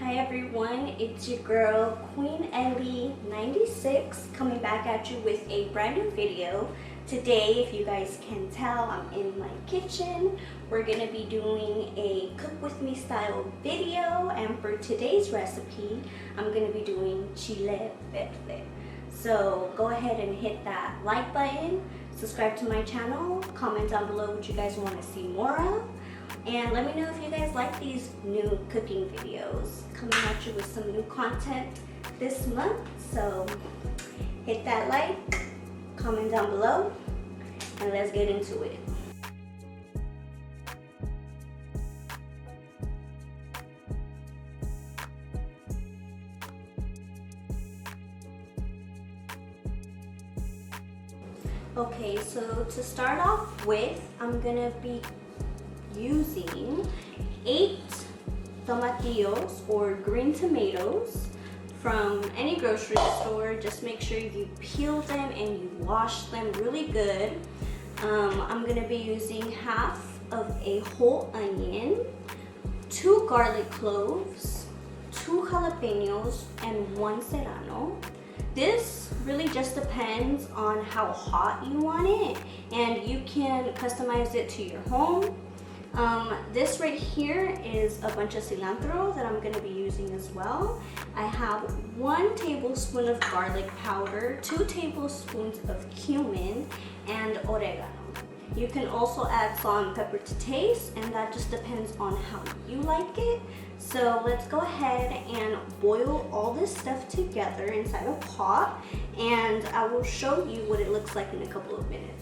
Hi everyone, it's your girl Queen Ellie 96 coming back at you with a brand new video. Today, if you guys can tell, I'm in my kitchen. We're gonna be doing a cook with me style video, and for today's recipe, I'm gonna be doing chile verde. So go ahead and hit that like button, subscribe to my channel, comment down below what you guys want to see more of. And let me know if you guys like these new cooking videos. Coming at you with some new content this month. So hit that like, comment down below, and let's get into it. Okay, so to start off with, I'm gonna be using 8 tomatillos or green tomatoes from any grocery store. Just make sure you peel them and you wash them really good. I'm gonna be using half of a whole onion, 2 garlic cloves, 2 jalapenos, and 1 serrano. This really just depends on how hot you want it, and you can customize it to your home. This right here is a bunch of cilantro that I'm going to be using as well. I have 1 tablespoon of garlic powder, 2 tablespoons of cumin, and oregano. You can also add salt and pepper to taste, and that just depends on how you like it. So let's go ahead and boil all this stuff together inside a pot, and I will show you what it looks like in a couple of minutes.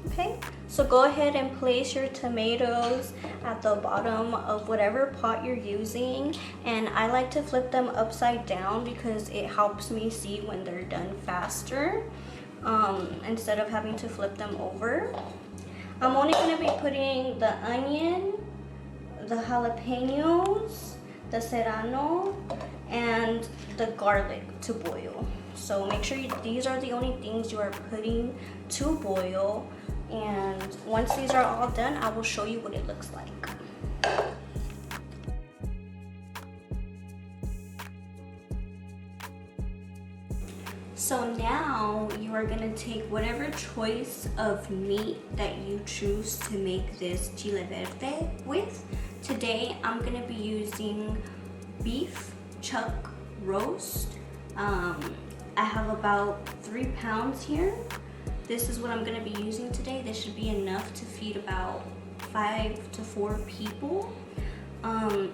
Okay, so go ahead and place your tomatoes at the bottom of whatever pot you're using, and I like to flip them upside down because it helps me see when they're done faster, instead of having to flip them over. I'm only going to be putting the onion, the jalapenos, the serrano, and the garlic to boil. So make sure these are the only things you are putting to boil. And once these are all done, I will show you what it looks like. So now you are gonna take whatever choice of meat that you choose to make this chile verde with. Today I'm gonna be using beef chuck roast. I have about 3 pounds here. This is what I'm going to be using today. This should be enough to feed about 5 to 4 people.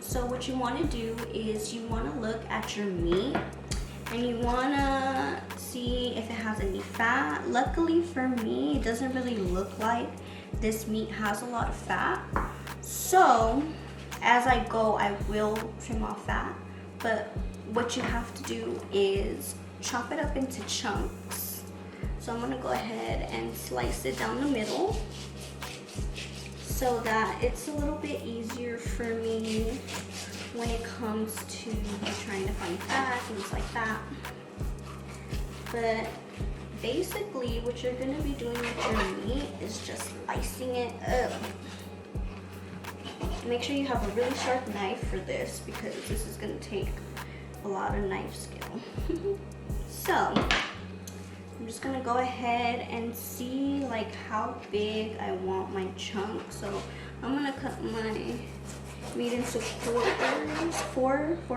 So what you want to do is you want to look at your meat and you want to see if it has any fat. Luckily for me, it doesn't really look like this meat has a lot of fat. So as I go, I will trim off fat. But what you have to do is chop it up into chunks. So I'm gonna go ahead and slice it down the middle so that it's a little bit easier for me when it comes to trying to find fat, things like that. But basically what you're gonna be doing with your meat is just slicing it up. Make sure you have a really sharp knife for this because this is gonna take a lot of knife skill. So I'm just gonna go ahead and see like how big I want my chunk. So I'm gonna cut my meat into four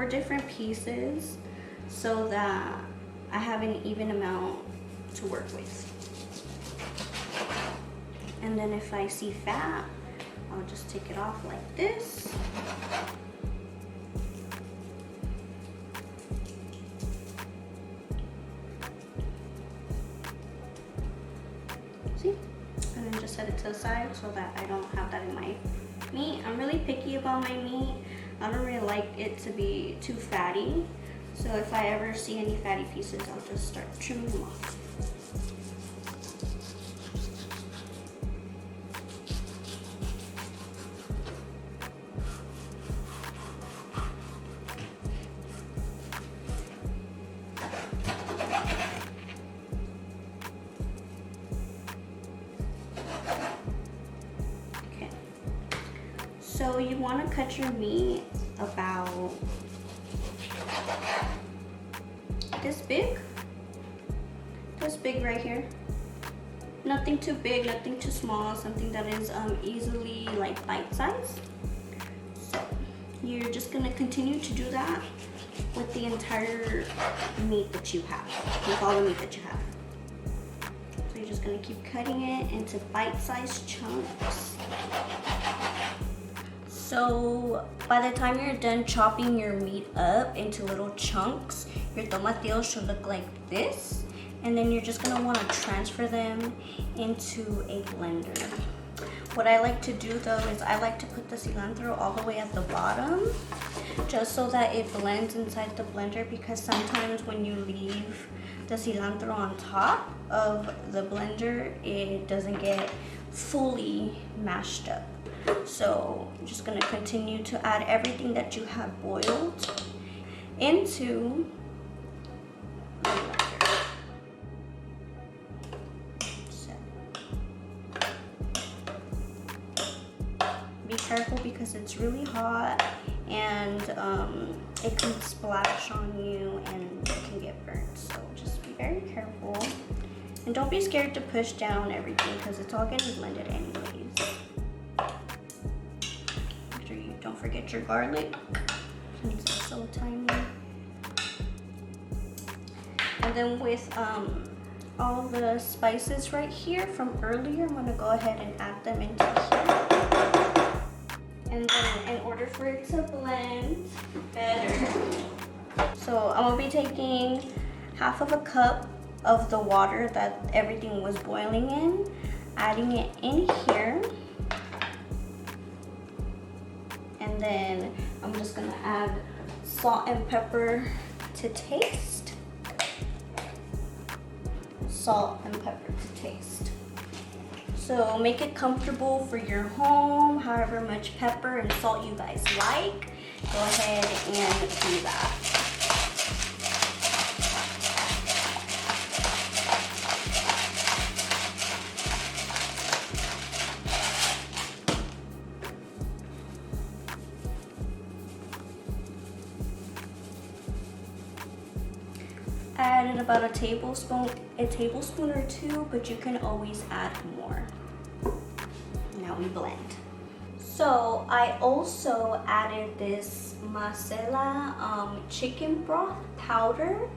different pieces so that I have an even amount to work with. And then if I see fat, I'll just take it off like this. See? And then just set it to the side so that I don't have that in my meat. I'm really picky about my meat. I don't really like it to be too fatty. So if I ever see any fatty pieces, I'll just start trimming them off. So you want to cut your meat about this big right here. Nothing too big, nothing too small, something that is easily like bite-sized. So you're just gonna continue to do that with the entire meat that you have, with all the meat that you have. So you're just gonna keep cutting it into bite-sized chunks. So by the time you're done chopping your meat up into little chunks, your tomatillos should look like this. And then you're just gonna wanna transfer them into a blender. What I like to do though is I like to put the cilantro all the way at the bottom, just so that it blends inside the blender, because sometimes when you leave the cilantro on top of the blender, it doesn't get fully mashed up. So I'm just gonna continue to add everything that you have boiled into the blender. Be careful because it's really hot and it can splash on you and it can get burnt. So just be very careful. And don't be scared to push down everything because it's all getting blended anyways. Make sure you don't forget your garlic since it's so tiny. And then with all the spices right here from earlier, I'm gonna go ahead and add them into here. And then in order for it to blend better, so I'm gonna be taking half of a cup of the water that everything was boiling in, adding it in here. And then I'm just gonna add salt and pepper to taste. Salt and pepper to taste. So make it comfortable for your home, however much pepper and salt you guys like. Go ahead and do that. I added about a tablespoon or two, but you can always add more. Now we blend. So I also added this masala chicken broth powder.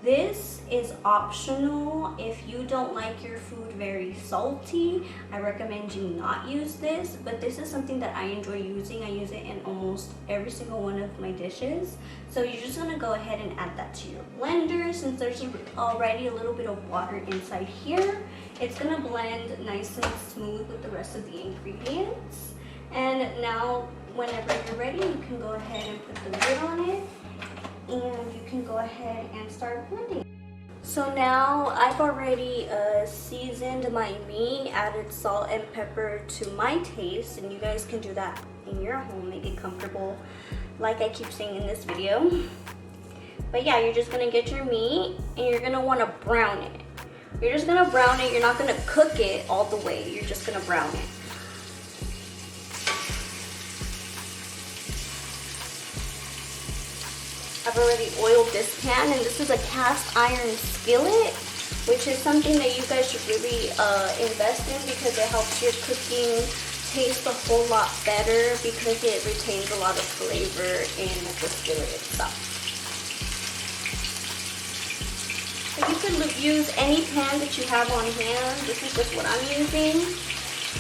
This is optional. If you don't like your food very salty, I recommend you not use this, but this is something that I enjoy using. I use it in almost every single one of my dishes. So you're just gonna go ahead and add that to your blender. Since there's already a little bit of water inside here, it's gonna blend nice and smooth with the rest of the ingredients. And now, whenever you're ready, you can go ahead and put the lid on it, and you can go ahead and start blending. So now I've already seasoned my meat, added salt and pepper to my taste, and you guys can do that in your home, make it comfortable, like I keep saying in this video. But yeah, you're just gonna get your meat and you're gonna wanna brown it. You're just gonna brown it, you're not gonna cook it all the way, you're just gonna brown it. I've already oiled this pan, and this is a cast iron skillet, which is something that you guys should really invest in because it helps your cooking taste a whole lot better because it retains a lot of flavor in the skillet itself. So you could use any pan that you have on hand. This is just what I'm using.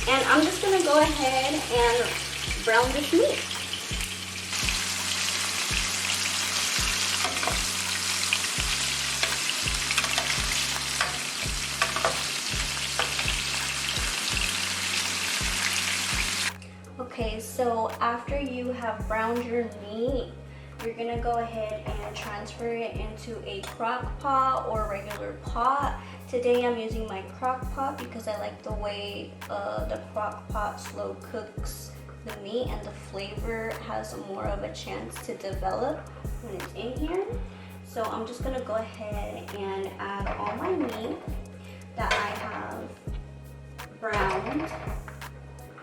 And I'm just going to go ahead and brown this meat. Okay, so after you have browned your meat, you're gonna go ahead and transfer it into a crock pot or regular pot. Today I'm using my crock pot because I like the way the crock pot slow cooks the meat and the flavor has more of a chance to develop when it's in here. So I'm just gonna go ahead and add all my meat that I have browned.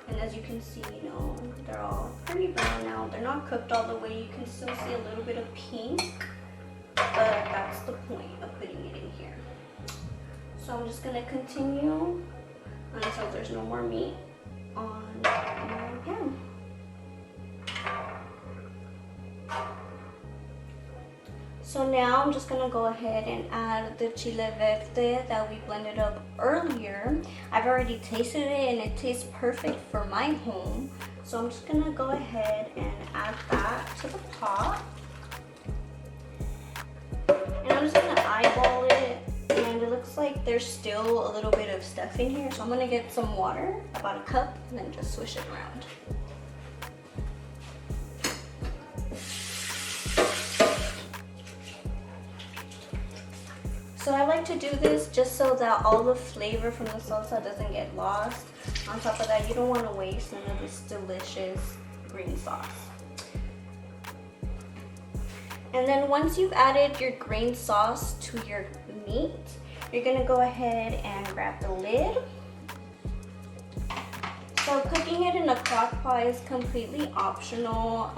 And as you can see, you know, they're all pretty brown now. They're not cooked all the way. You can still see a little bit of pink. but that's the point of putting it in here. So I'm just gonna continue until there's no more meat on my pan. So now I'm just gonna go ahead and add the chile verde that we blended up earlier. I've already tasted it and it tastes perfect for my home. So I'm just gonna go ahead and add that to the pot. And I'm just gonna eyeball it, and it looks like there's still a little bit of stuff in here. So I'm gonna get some water, about a cup, and then just swish it around. So I like to do this just so that all the flavor from the salsa doesn't get lost. On top of that, you don't want to waste none of this delicious green sauce. And then once you've added your green sauce to your meat, you're gonna go ahead and grab the lid. So cooking it in a crock pot is completely optional.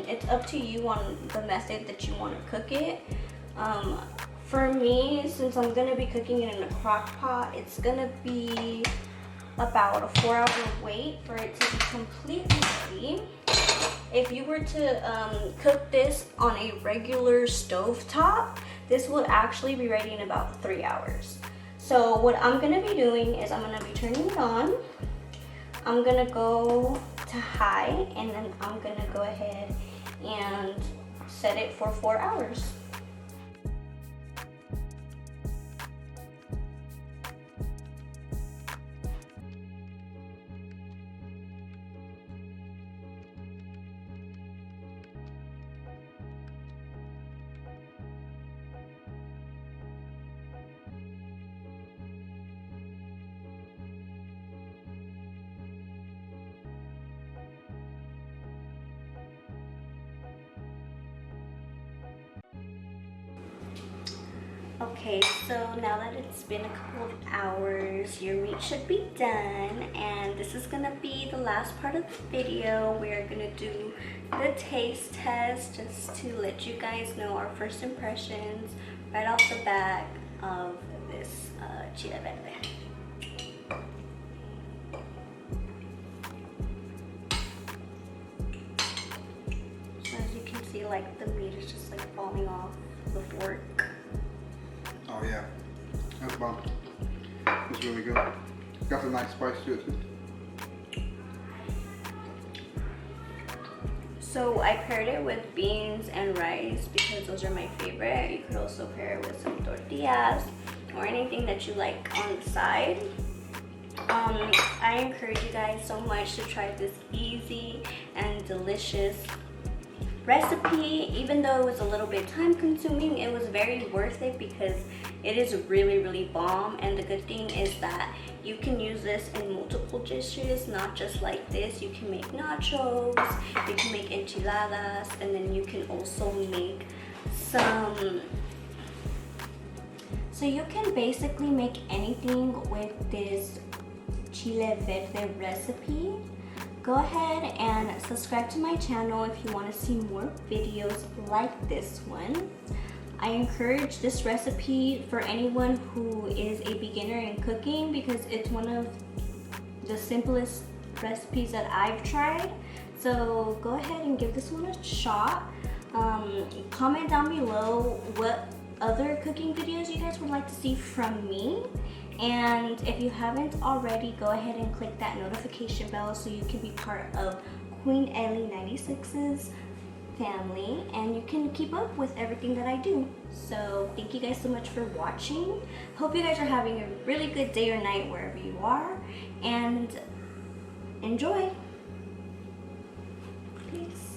It's up to you on the method that you want to cook it. For me, since I'm gonna be cooking it in a crock pot, it's gonna be about a 4-hour wait for it to be completely ready. If you were to cook this on a regular stove top, this would actually be ready in about 3 hours. So what I'm gonna be doing is I'm gonna be turning it on. I'm gonna go to high, and then I'm gonna go ahead and set it for 4 hours. Okay, so now that it's been a couple of hours, your meat should be done, and this is gonna be the last part of the video. We're gonna do the taste test just to let you guys know our first impressions right off the bat of this chile verde. So as you can see, like, the meat is just like falling off the fork. Oh yeah, that's bomb. It's really good. Got some nice spice to it too. So I paired it with beans and rice because those are my favorite. You could also pair it with some tortillas or anything that you like on the side. I encourage you guys so much to try this easy and delicious recipe. Even though it was a little bit time consuming, it was very worth it because it is really bomb. And the good thing is that you can use this in multiple dishes, not just like this. You can make nachos, you can make enchiladas, and then you can also make some, so you can basically make anything with this chile verde recipe. Go ahead and subscribe to my channel if you want to see more videos like this one. I encourage this recipe for anyone who is a beginner in cooking because it's one of the simplest recipes that I've tried. So go ahead and give this one a shot. Comment down below what other cooking videos you guys would like to see from me. And if you haven't already, go ahead and click that notification bell so you can be part of Queen Ellie 96's family and you can keep up with everything that I do. So thank you guys so much for watching. Hope you guys are having a really good day or night wherever you are, and enjoy. Peace.